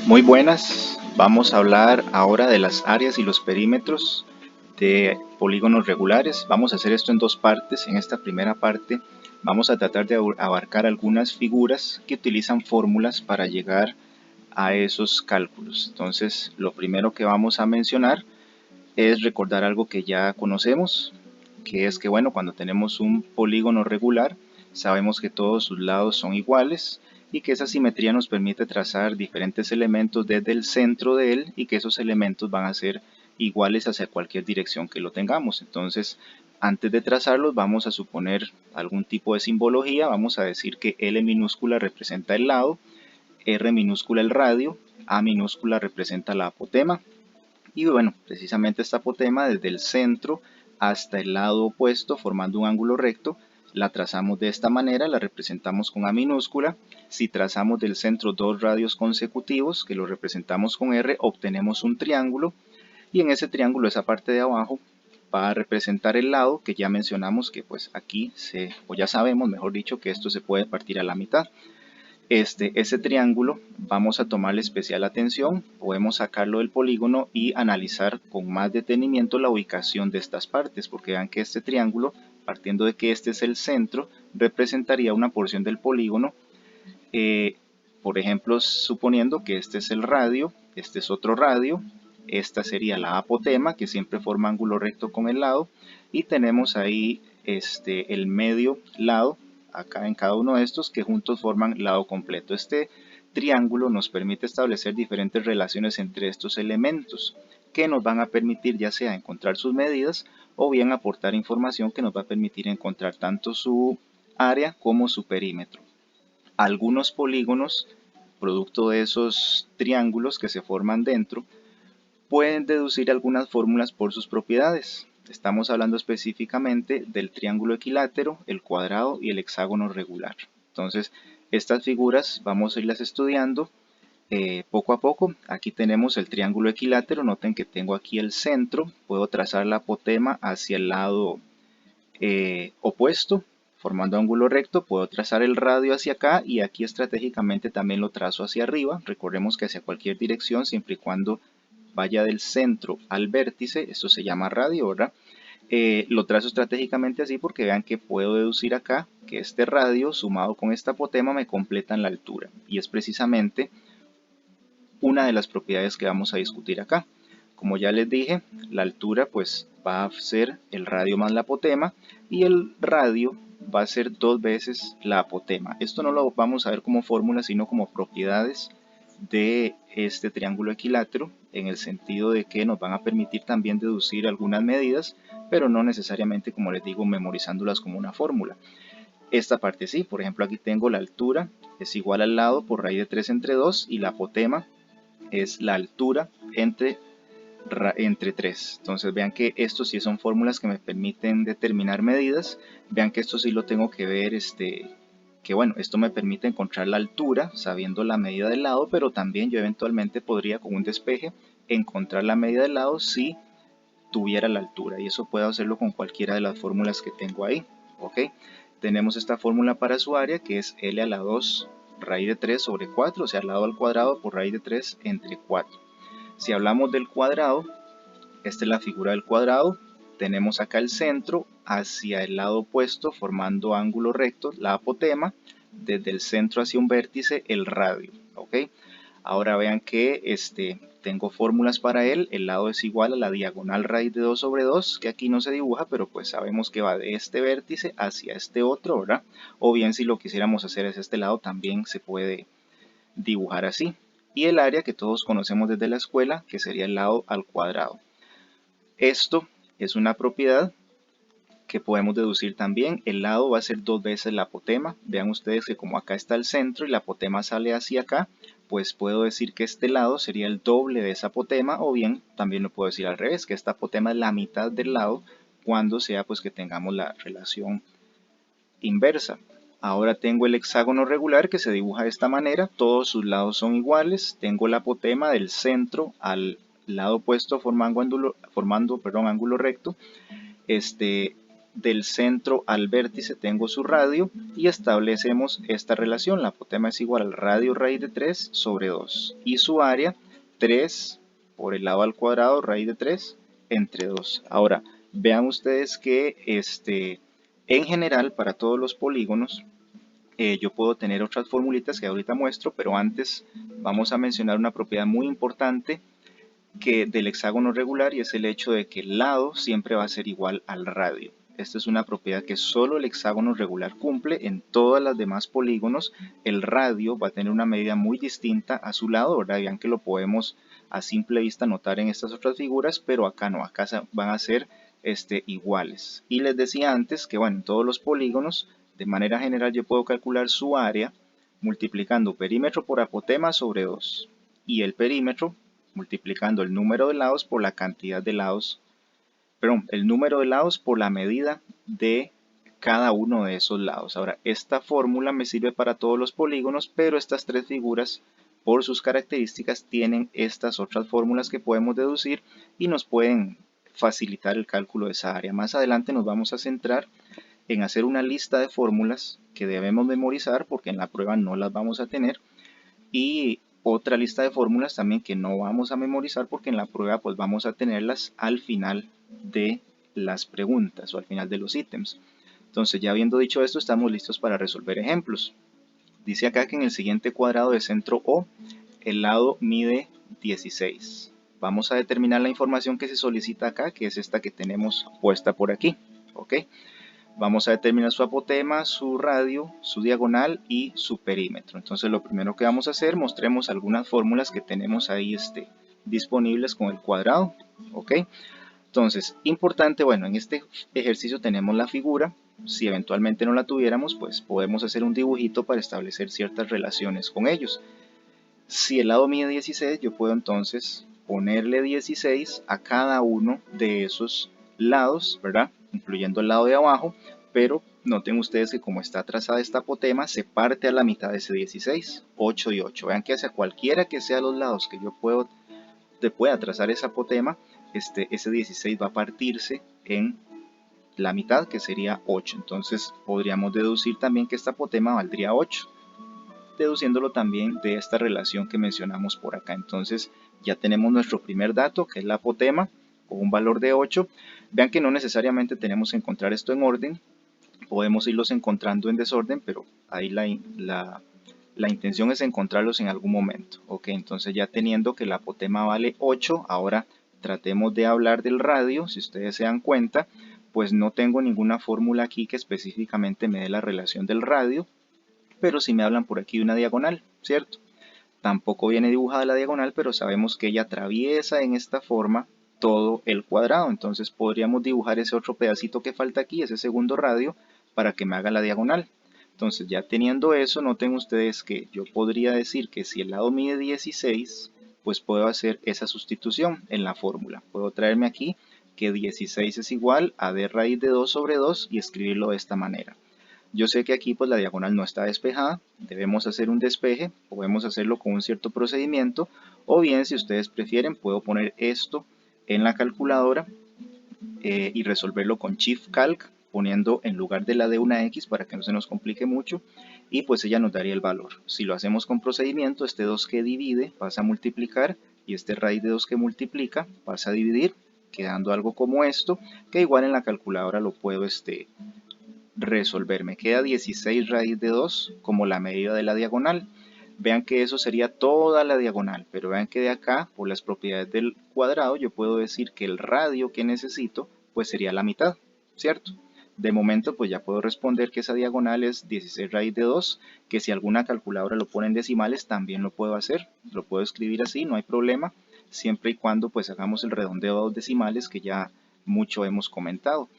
Muy buenas, vamos a hablar ahora de las áreas y los perímetros de polígonos regulares. Vamos a hacer esto en dos partes. En esta primera parte vamos a tratar de abarcar algunas figuras que utilizan fórmulas para llegar a esos cálculos. Entonces, lo primero que vamos a mencionar es recordar algo que ya conocemos, que es que bueno, cuando tenemos un polígono regular, sabemos que todos sus lados son iguales y que esa simetría nos permite trazar diferentes elementos desde el centro de él y que esos elementos van a ser iguales hacia cualquier dirección que lo tengamos. Entonces, antes de trazarlos vamos a suponer algún tipo de simbología. Vamos a decir que L minúscula representa el lado, R minúscula el radio, A minúscula representa la apotema. Y bueno, precisamente esta apotema desde el centro hasta el lado opuesto formando un ángulo recto, la trazamos de esta manera, la representamos con A minúscula. Si trazamos del centro dos radios consecutivos que lo representamos con R, obtenemos un triángulo y en ese triángulo, esa parte de abajo va a representar el lado que ya mencionamos que pues aquí o ya sabemos, mejor dicho, que esto se puede partir a la mitad. Ese triángulo vamos a tomarle especial atención, podemos sacarlo del polígono y analizar con más detenimiento la ubicación de estas partes, porque vean que este triángulo, partiendo de que este es el centro, representaría una porción del polígono, por ejemplo, suponiendo que este es el radio, este es otro radio, esta sería la apotema, que siempre forma ángulo recto con el lado, y tenemos ahí el medio lado, acá en cada uno de estos, que juntos forman lado completo. Este triángulo nos permite establecer diferentes relaciones entre estos elementos, que nos van a permitir ya sea encontrar sus medidas, o bien aportar información que nos va a permitir encontrar tanto su área como su perímetro. Algunos polígonos, producto de esos triángulos que se forman dentro, pueden deducir algunas fórmulas por sus propiedades. Estamos hablando específicamente del triángulo equilátero, el cuadrado y el hexágono regular. Entonces, estas figuras vamos a irlas estudiando poco a poco. Aquí tenemos el triángulo equilátero. Noten que tengo aquí el centro. Puedo trazar la apotema hacia el lado opuesto, formando ángulo recto. Puedo trazar el radio hacia acá y aquí estratégicamente también lo trazo hacia arriba. Recordemos que hacia cualquier dirección, siempre y cuando vaya del centro al vértice, esto se llama radio, ¿verdad? Lo trazo estratégicamente así porque vean que puedo deducir acá que este radio sumado con esta apotema me completan la altura, y es precisamente una de las propiedades que vamos a discutir acá. Como ya les dije, la altura pues va a ser el radio más la apotema y el radio va a ser dos veces la apotema. Esto no lo vamos a ver como fórmula, sino como propiedades de este triángulo equilátero, en el sentido de que nos van a permitir también deducir algunas medidas, pero no necesariamente, como les digo, memorizándolas como una fórmula. Esta parte sí, por ejemplo aquí tengo la altura es igual al lado por raíz de 3 entre 2 y la apotema es la altura entre 3. Entonces vean que estos sí son fórmulas que me permiten determinar medidas. Vean que esto sí lo tengo que ver, que bueno, esto me permite encontrar la altura sabiendo la medida del lado, pero también yo eventualmente podría con un despeje encontrar la medida del lado si tuviera la altura, y eso puedo hacerlo con cualquiera de las fórmulas que tengo ahí. ¿Ok? Tenemos esta fórmula para su área que es L a la 2 raíz de 3 sobre 4, o sea, al lado al cuadrado por raíz de 3 entre 4. Si hablamos del cuadrado, esta es la figura del cuadrado. Tenemos acá el centro hacia el lado opuesto formando ángulo recto, la apotema, desde el centro hacia un vértice, el radio. ¿Ok? Ahora vean que tengo fórmulas para él. El lado es igual a la diagonal raíz de 2 sobre 2, que aquí no se dibuja, pero pues sabemos que va de este vértice hacia este otro, ¿verdad? O bien si lo quisiéramos hacer es este lado, también se puede dibujar así. Y el área que todos conocemos desde la escuela, que sería el lado al cuadrado. Esto es una propiedad que podemos deducir también. El lado va a ser dos veces la apotema. Vean ustedes que como acá está el centro y la apotema sale hacia acá, pues puedo decir que este lado sería el doble de esa apotema, o bien también lo puedo decir al revés, que esta apotema es la mitad del lado cuando sea pues que tengamos la relación inversa. Ahora tengo el hexágono regular que se dibuja de esta manera, todos sus lados son iguales. Tengo la apotema del centro al lado opuesto formando ángulo recto. del centro al vértice tengo su radio y establecemos esta relación. La apotema es igual al radio raíz de 3 sobre 2 y su área 3 por el lado al cuadrado raíz de 3 entre 2. Ahora, vean ustedes que en general para todos los polígonos yo puedo tener otras formulitas que ahorita muestro, pero antes vamos a mencionar una propiedad muy importante del hexágono regular y es el hecho de que el lado siempre va a ser igual al radio. Esta es una propiedad que solo el hexágono regular cumple. En todas las demás polígonos el radio va a tener una medida muy distinta a su lado, ¿verdad? Vean que lo podemos a simple vista notar en estas otras figuras, pero acá no, acá van a ser iguales. Y les decía antes que bueno, en todos los polígonos de manera general yo puedo calcular su área multiplicando perímetro por apotema sobre 2 y el perímetro multiplicando el número de lados por la cantidad de lados, perdón, el número de lados por la medida de cada uno de esos lados. Ahora, esta fórmula me sirve para todos los polígonos, pero estas tres figuras, por sus características, tienen estas otras fórmulas que podemos deducir y nos pueden facilitar el cálculo de esa área. Más adelante nos vamos a centrar en hacer una lista de fórmulas que debemos memorizar porque en la prueba no las vamos a tener y otra lista de fórmulas también que no vamos a memorizar porque en la prueba pues vamos a tenerlas al final de las preguntas o al final de los ítems. Entonces ya habiendo dicho esto estamos listos para resolver ejemplos. Dice acá que en el siguiente cuadrado de centro O el lado mide 16. Vamos a determinar la información que se solicita acá, que es esta que tenemos puesta por aquí. ¿Ok? Vamos a determinar su apotema, su radio, su diagonal y su perímetro. Entonces lo primero que vamos a hacer, mostremos algunas fórmulas que tenemos ahí disponibles con el cuadrado. ¿Ok? Entonces, importante, bueno, en este ejercicio tenemos la figura. Si eventualmente no la tuviéramos, pues podemos hacer un dibujito para establecer ciertas relaciones con ellos. Si el lado mide 16, yo puedo entonces ponerle 16 a cada uno de esos lados, ¿verdad? Incluyendo el lado de abajo, pero noten ustedes que como está trazada esta apotema, se parte a la mitad de ese 16, 8 y 8. Vean que hacia cualquiera que sea los lados que yo pueda trazar esa apotema, ese 16 va a partirse en la mitad, que sería 8. Entonces podríamos deducir también que esta apotema valdría 8. Deduciéndolo también de esta relación que mencionamos por acá. Entonces ya tenemos nuestro primer dato, que es la apotema, con un valor de 8. Vean que no necesariamente tenemos que encontrar esto en orden, podemos irlos encontrando en desorden, pero ahí la intención es encontrarlos en algún momento. Ok, entonces ya teniendo que la apotema vale 8, ahora tratemos de hablar del radio. Si ustedes se dan cuenta, pues no tengo ninguna fórmula aquí que específicamente me dé la relación del radio, pero si me hablan por aquí de una diagonal, ¿cierto? Tampoco viene dibujada la diagonal, pero sabemos que ella atraviesa en esta forma todo el cuadrado. Entonces podríamos dibujar ese otro pedacito que falta aquí, ese segundo radio, para que me haga la diagonal. Entonces ya teniendo eso, noten ustedes que yo podría decir que si el lado mide 16, pues puedo hacer esa sustitución en la fórmula. Puedo traerme aquí que 16 es igual a d raíz de 2 sobre 2 y escribirlo de esta manera. Yo sé que aquí pues la diagonal no está despejada, debemos hacer un despeje, podemos hacerlo con un cierto procedimiento, o bien si ustedes prefieren puedo poner esto en la calculadora y resolverlo con Shift Calc, poniendo en lugar de la de una X para que no se nos complique mucho, y pues ella nos daría el valor. Si lo hacemos con procedimiento, este 2 que divide pasa a multiplicar, y este raíz de 2 que multiplica pasa a dividir, quedando algo como esto, que igual en la calculadora lo puedo resolver. Me queda 16 raíz de 2 como la medida de la diagonal. Vean que eso sería toda la diagonal, pero vean que de acá, por las propiedades del cuadrado, yo puedo decir que el radio que necesito, pues sería la mitad, ¿cierto? De momento, pues ya puedo responder que esa diagonal es 16 raíz de 2, que si alguna calculadora lo pone en decimales, también lo puedo hacer. Lo puedo escribir así, no hay problema, siempre y cuando pues hagamos el redondeo a dos decimales, que ya mucho hemos comentado.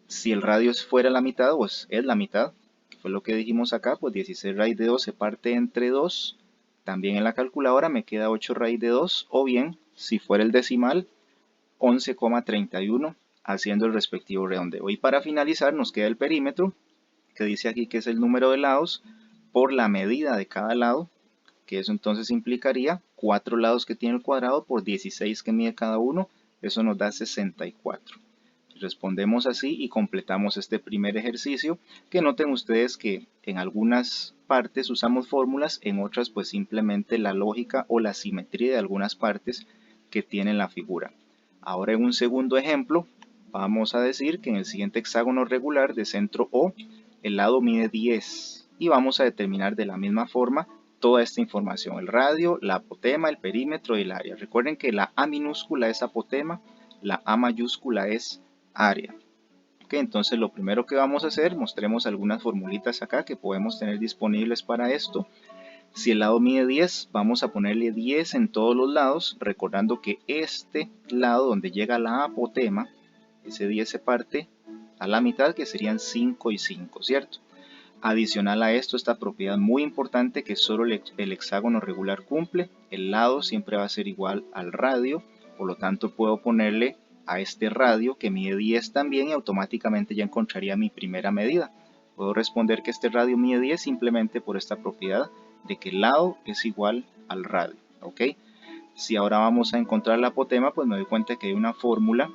Si el radio fuera la mitad, pues es la mitad, que fue lo que dijimos acá, pues 16 raíz de 2 se parte entre 2, también en la calculadora me queda 8 raíz de 2, o bien, si fuera el decimal, 11,31, haciendo el respectivo redondeo. Y para finalizar nos queda el perímetro, que dice aquí que es el número de lados por la medida de cada lado, que eso entonces implicaría 4 lados que tiene el cuadrado por 16 que mide cada uno, eso nos da 64. Respondemos así y completamos este primer ejercicio, que noten ustedes que en algunas partes usamos fórmulas, en otras pues simplemente la lógica o la simetría de algunas partes que tiene la figura. Ahora en un segundo ejemplo vamos a decir que en el siguiente hexágono regular de centro O el lado mide 10 y vamos a determinar de la misma forma toda esta información: el radio, la apotema, el perímetro y el área. Recuerden que la A minúscula es apotema, la A mayúscula es área. Ok, entonces lo primero que vamos a hacer, mostremos algunas formulitas acá que podemos tener disponibles para esto. Si el lado mide 10, vamos a ponerle 10 en todos los lados, recordando que este lado donde llega la apotema, ese 10 se parte a la mitad, que serían 5 y 5, ¿cierto? Adicional a esto, esta propiedad muy importante que solo el hexágono regular cumple: el lado siempre va a ser igual al radio, por lo tanto puedo ponerle a este radio que mide 10 también y automáticamente ya encontraría mi primera medida. Puedo responder que este radio mide 10 simplemente por esta propiedad de que el lado es igual al radio, ¿ok? Si ahora vamos a encontrar la apotema, pues me doy cuenta que hay una fórmula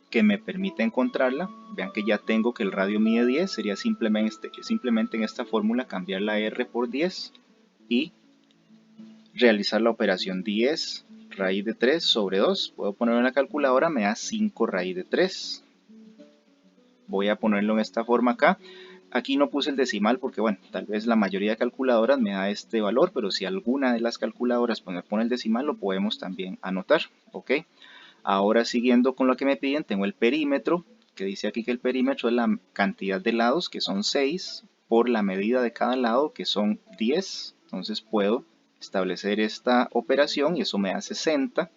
que me permite encontrarla. Vean que ya tengo que el radio mide 10, sería simplemente en esta fórmula cambiar la R por 10 y realizar la operación 10 raíz de 3 sobre 2. Puedo ponerlo en la calculadora, me da 5 raíz de 3. Voy a ponerlo en esta forma acá. Aquí no puse el decimal porque, bueno, tal vez la mayoría de calculadoras me da este valor, pero si alguna de las calculadoras pues, me pone el decimal, lo podemos también anotar, ¿ok? Ahora, siguiendo con lo que me piden, tengo el perímetro, que dice aquí que el perímetro es la cantidad de lados, que son 6, por la medida de cada lado, que son 10. Entonces puedo establecer esta operación y eso me da 60.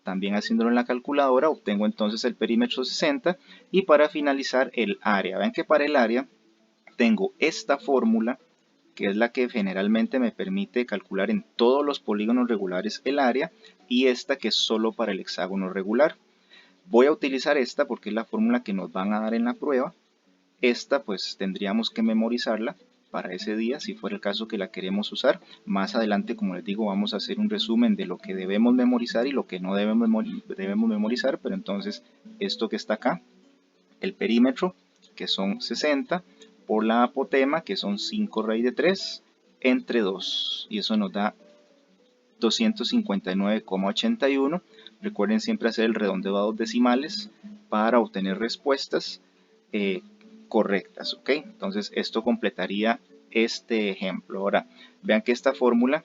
También haciéndolo en la calculadora obtengo entonces el perímetro 60. Y para finalizar, el área. Vean que para el área tengo esta fórmula, que es la que generalmente me permite calcular en todos los polígonos regulares el área, y esta que es solo para el hexágono regular. Voy a utilizar esta porque es la fórmula que nos van a dar en la prueba. Esta pues tendríamos que memorizarla para ese día si fuera el caso que la queremos usar. Más adelante, como les digo, vamos a hacer un resumen de lo que debemos memorizar y lo que no debemos memorizar, pero entonces esto que está acá, el perímetro, que son 60, por la apotema, que son 5 raíz de 3, entre 2, y eso nos da 259,81. Recuerden siempre hacer el redondeo a dos decimales para obtener respuestas correctas, ¿ok? Entonces esto completaría este ejemplo. Ahora, vean que esta fórmula,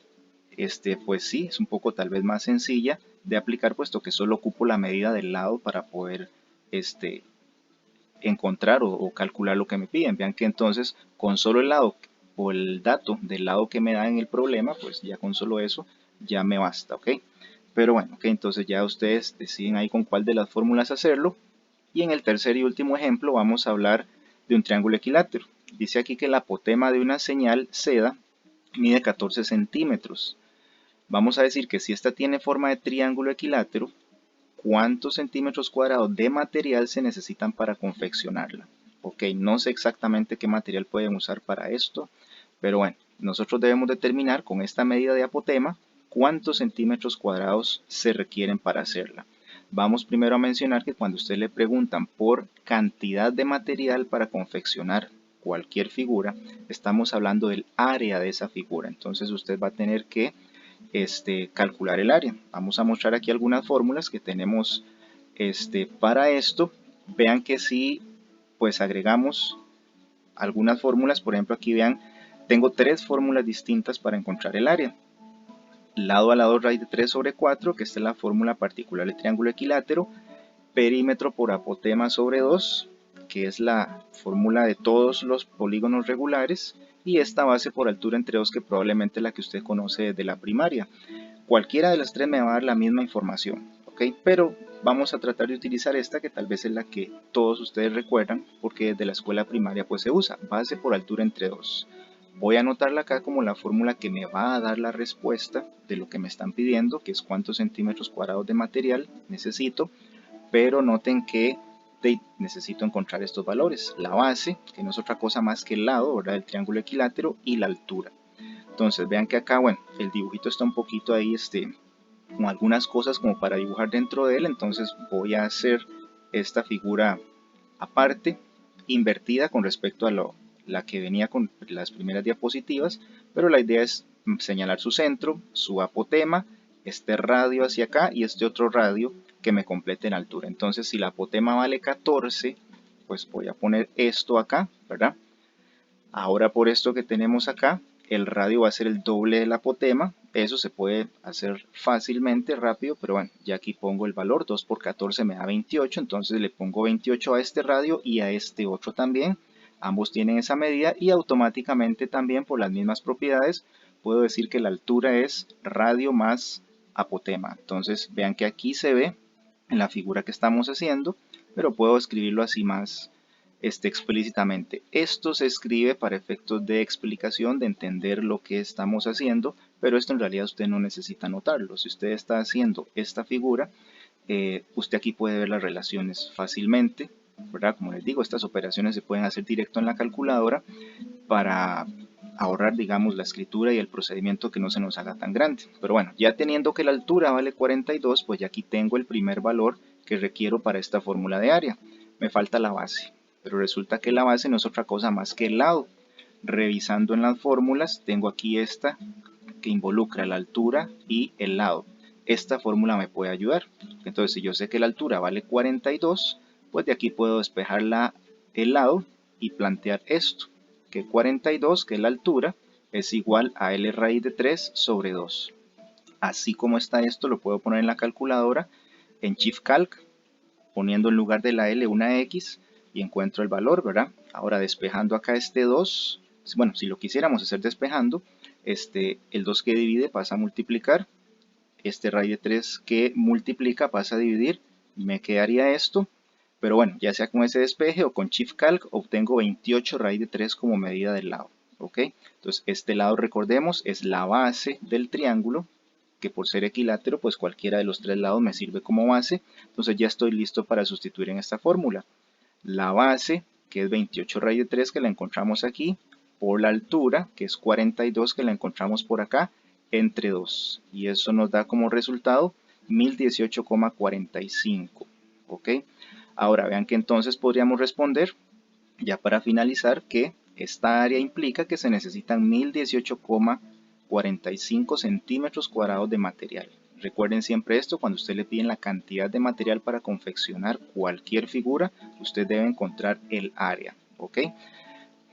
pues sí, es un poco tal vez más sencilla de aplicar, puesto que solo ocupo la medida del lado para poder encontrar o calcular lo que me piden. Vean que entonces con solo el lado o el dato del lado que me da en el problema, pues ya con solo eso ya me basta, ¿ok? Pero bueno, ok, entonces ya ustedes deciden ahí con cuál de las fórmulas hacerlo. Y en el tercer y último ejemplo vamos a hablar de un triángulo equilátero. Dice aquí que la apotema de una señal seda mide 14 centímetros. Vamos a decir que si esta tiene forma de triángulo equilátero, ¿cuántos centímetros cuadrados de material se necesitan para confeccionarla? Ok, no sé exactamente qué material pueden usar para esto, pero bueno, nosotros debemos determinar con esta medida de apotema cuántos centímetros cuadrados se requieren para hacerla. Vamos primero a mencionar que cuando usted le preguntan por cantidad de material para confeccionar cualquier figura, estamos hablando del área de esa figura. Entonces usted va a tener que calcular el área. Vamos a mostrar aquí algunas fórmulas que tenemos para esto. Vean que si pues agregamos algunas fórmulas, por ejemplo aquí vean, tengo tres fórmulas distintas para encontrar el área. Lado a lado raíz de 3 sobre 4, que esta es la fórmula particular del triángulo equilátero. Perímetro por apotema sobre 2, que es la fórmula de todos los polígonos regulares. Y esta base por altura entre 2, que probablemente es la que usted conoce desde la primaria. Cualquiera de las tres me va a dar la misma información, ¿ok? Pero vamos a tratar de utilizar esta, que tal vez es la que todos ustedes recuerdan, porque desde la escuela primaria pues se usa, base por altura entre 2. Voy a anotarla acá como la fórmula que me va a dar la respuesta de lo que me están pidiendo, que es cuántos centímetros cuadrados de material necesito, pero noten que necesito encontrar estos valores: la base, que no es otra cosa más que el lado, ¿verdad?, del triángulo equilátero, y la altura. Entonces vean que acá, bueno, el dibujito está un poquito ahí, con algunas cosas como para dibujar dentro de él. Entonces voy a hacer esta figura aparte, invertida con respecto a la que venía con las primeras diapositivas, pero la idea es señalar su centro, su apotema, este radio hacia acá y este otro radio que me complete en altura. Entonces, si la apotema vale 14, pues voy a poner esto acá, ¿verdad? Ahora por esto que tenemos acá, el radio va a ser el doble del apotema. Eso se puede hacer fácilmente, rápido, pero bueno, ya aquí pongo el valor. 2 por 14 me da 28, entonces le pongo 28 a este radio y a este otro también. Ambos tienen esa medida y automáticamente también por las mismas propiedades puedo decir que la altura es radio más apotema. Entonces vean que aquí se ve en la figura que estamos haciendo, pero puedo escribirlo así más explícitamente. Esto se escribe para efectos de explicación, de entender lo que estamos haciendo, pero esto en realidad usted no necesita anotarlo. Si usted está haciendo esta figura, usted aquí puede ver las relaciones fácilmente, ¿verdad? Como les digo, estas operaciones se pueden hacer directo en la calculadora para ahorrar, digamos, la escritura y el procedimiento que no se nos haga tan grande. Pero bueno, ya teniendo que la altura vale 42, pues ya aquí tengo el primer valor que requiero para esta fórmula de área. Me falta la base, pero resulta que la base no es otra cosa más que el lado. Revisando en las fórmulas, tengo aquí esta que involucra la altura y el lado. Esta fórmula me puede ayudar. Entonces, si yo sé que la altura vale 42, pues de aquí puedo despejar el lado y plantear esto, que 42, que es la altura, es igual a L raíz de 3 sobre 2. Así como está esto, lo puedo poner en la calculadora, en Shift Calc, poniendo en lugar de la L una X y encuentro el valor, ¿verdad? Ahora despejando acá este 2, bueno, si lo quisiéramos hacer despejando, el 2 que divide pasa a multiplicar, raíz de 3 que multiplica pasa a dividir, me quedaría esto, pero bueno, ya sea con ese despeje o con Shift Calc, obtengo 28 raíz de 3 como medida del lado, ¿ok? Entonces este lado, recordemos, es la base del triángulo, que por ser equilátero, pues cualquiera de los tres lados me sirve como base. Entonces ya estoy listo para sustituir en esta fórmula. La base, que es 28 raíz de 3, que la encontramos aquí, por la altura, que es 42, que la encontramos por acá, entre 2. Y eso nos da como resultado 1018,45. ¿Ok? Ahora vean que entonces podríamos responder, ya para finalizar, que esta área implica que se necesitan 1018,45 centímetros cuadrados de material. Recuerden siempre esto, cuando usted le piden la cantidad de material para confeccionar cualquier figura, usted debe encontrar el área, ¿ok?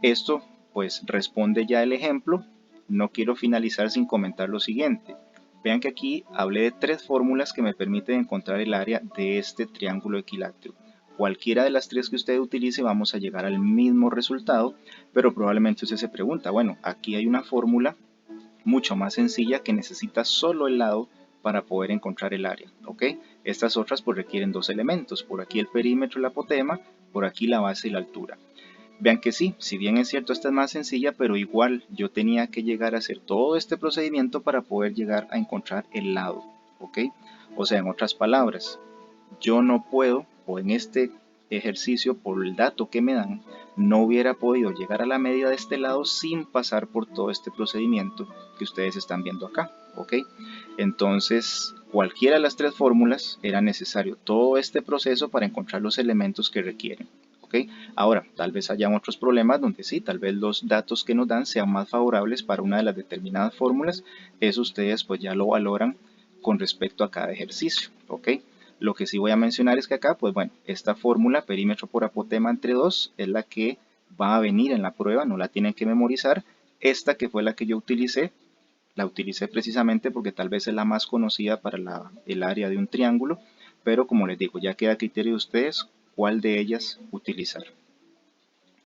Esto pues responde ya el ejemplo. No quiero finalizar sin comentar lo siguiente. Vean que aquí hablé de tres fórmulas que me permiten encontrar el área de este triángulo equilátero. Cualquiera de las tres que usted utilice vamos a llegar al mismo resultado, pero probablemente usted se pregunta, bueno, aquí hay una fórmula mucho más sencilla que necesita solo el lado para poder encontrar el área, ¿ok? Estas otras pues requieren dos elementos, por aquí el perímetro y la apotema, por aquí la base y la altura. Vean que sí, si bien es cierto esta es más sencilla, pero igual yo tenía que llegar a hacer todo este procedimiento para poder llegar a encontrar el lado, ¿ok? O sea, en otras palabras, yo no puedo, o en este ejercicio, por el dato que me dan, no hubiera podido llegar a la medida de este lado sin pasar por todo este procedimiento que ustedes están viendo acá, ¿ok? Entonces, cualquiera de las tres fórmulas era necesario todo este proceso para encontrar los elementos que requieren. ¿Okay? Ahora, tal vez hayan otros problemas donde sí, tal vez los datos que nos dan sean más favorables para una de las determinadas fórmulas. Eso ustedes pues ya lo valoran con respecto a cada ejercicio. ¿Ok? Lo que sí voy a mencionar es que acá, pues bueno, esta fórmula perímetro por apotema entre 2 es la que va a venir en la prueba, no la tienen que memorizar. Esta que fue la que yo utilicé, la utilicé precisamente porque tal vez es la más conocida para el área de un triángulo, pero como les digo, ya queda a criterio de ustedes cuál de ellas utilizar.